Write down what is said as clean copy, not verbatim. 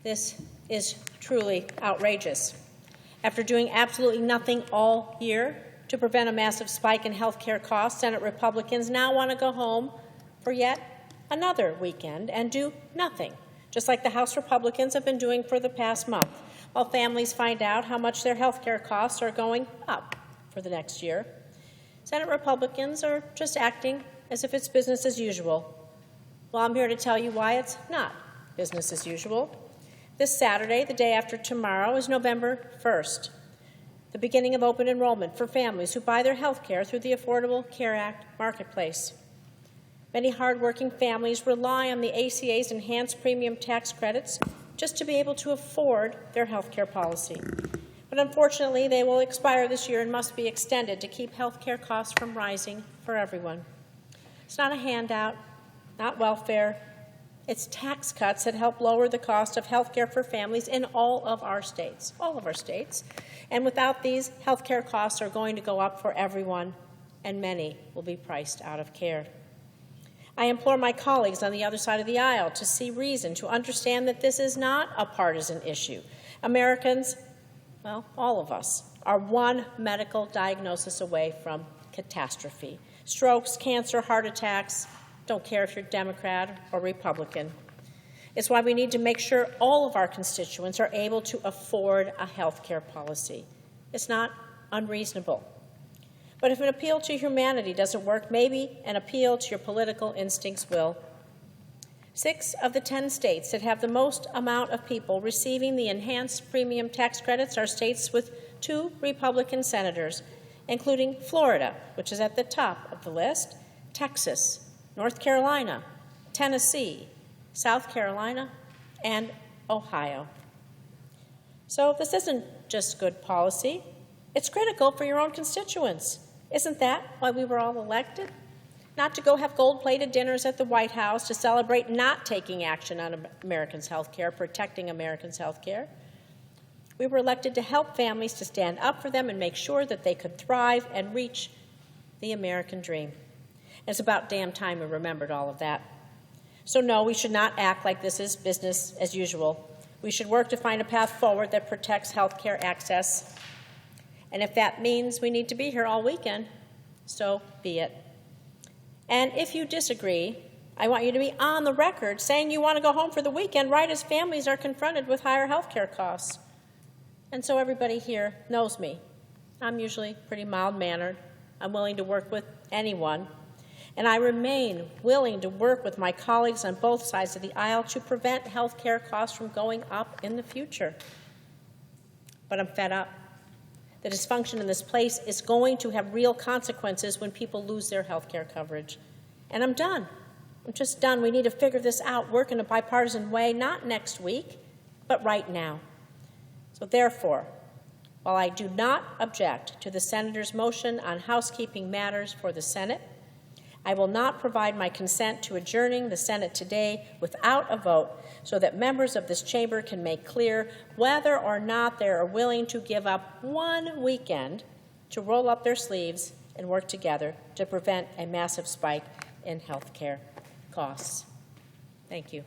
This is truly outrageous. After doing absolutely nothing all year to prevent a massive spike in health care costs, Senate Republicans now want to go home for yet another weekend and do nothing, just like the House Republicans have been doing for the past month, while families find out how much their health care costs are going up for the next year. Senate Republicans are just acting as if it's business as usual. Well, I'm here to tell you why it's not business as usual. This Saturday, the day after tomorrow, is November 1st, the beginning of open enrollment for families who buy their health care through the Affordable Care Act marketplace. Many hardworking families rely on the ACA's enhanced premium tax credits just to be able to afford their health care policy. But unfortunately, they will expire this year and must be extended to keep health care costs from rising for everyone. It's not a handout, not welfare. It's tax cuts that help lower the cost of health care for families in all of our states. And without these, health care costs are going to go up for everyone, and many will be priced out of care. I implore my colleagues on the other side of the aisle to see reason, to understand that this is not a partisan issue. Americans, well, all of us, are one medical diagnosis away from catastrophe. Strokes, cancer, heart attacks, don't care if you're Democrat or Republican. It's why we need to make sure all of our constituents are able to afford a health care policy. It's not unreasonable. But if an appeal to humanity doesn't work, maybe an appeal to your political instincts will. 6 of the 10 states that have the most amount of people receiving the enhanced premium tax credits are states with 2 Republican senators, including Florida, which is at the top of the list, Texas, North Carolina, Tennessee, South Carolina, and Ohio. So this isn't just good policy. It's critical for your own constituents. Isn't that why we were all elected? Not to go have gold-plated dinners at the White House to celebrate not taking action on Americans' health care, protecting Americans' health care. We were elected to help families, to stand up for them and make sure that they could thrive and reach the American dream. It's about damn time we remembered all of that. So no, we should not act like this is business as usual. We should work to find a path forward that protects health care access. And if that means we need to be here all weekend, so be it. And if you disagree, I want you to be on the record saying you want to go home for the weekend right as families are confronted with higher health care costs. And so everybody here knows me. I'm usually pretty mild-mannered. I'm willing to work with anyone. And I remain willing to work with my colleagues on both sides of the aisle to prevent health care costs from going up in the future. But I'm fed up. The dysfunction in this place is going to have real consequences when people lose their health care coverage. And I'm done. I'm just done. We need to figure this out, work in a bipartisan way, not next week, but right now. So therefore, while I do not object to the senator's motion on housekeeping matters for the Senate, I will not provide my consent to adjourning the Senate today without a vote so that members of this chamber can make clear whether or not they are willing to give up one weekend to roll up their sleeves and work together to prevent a massive spike in health care costs. Thank you.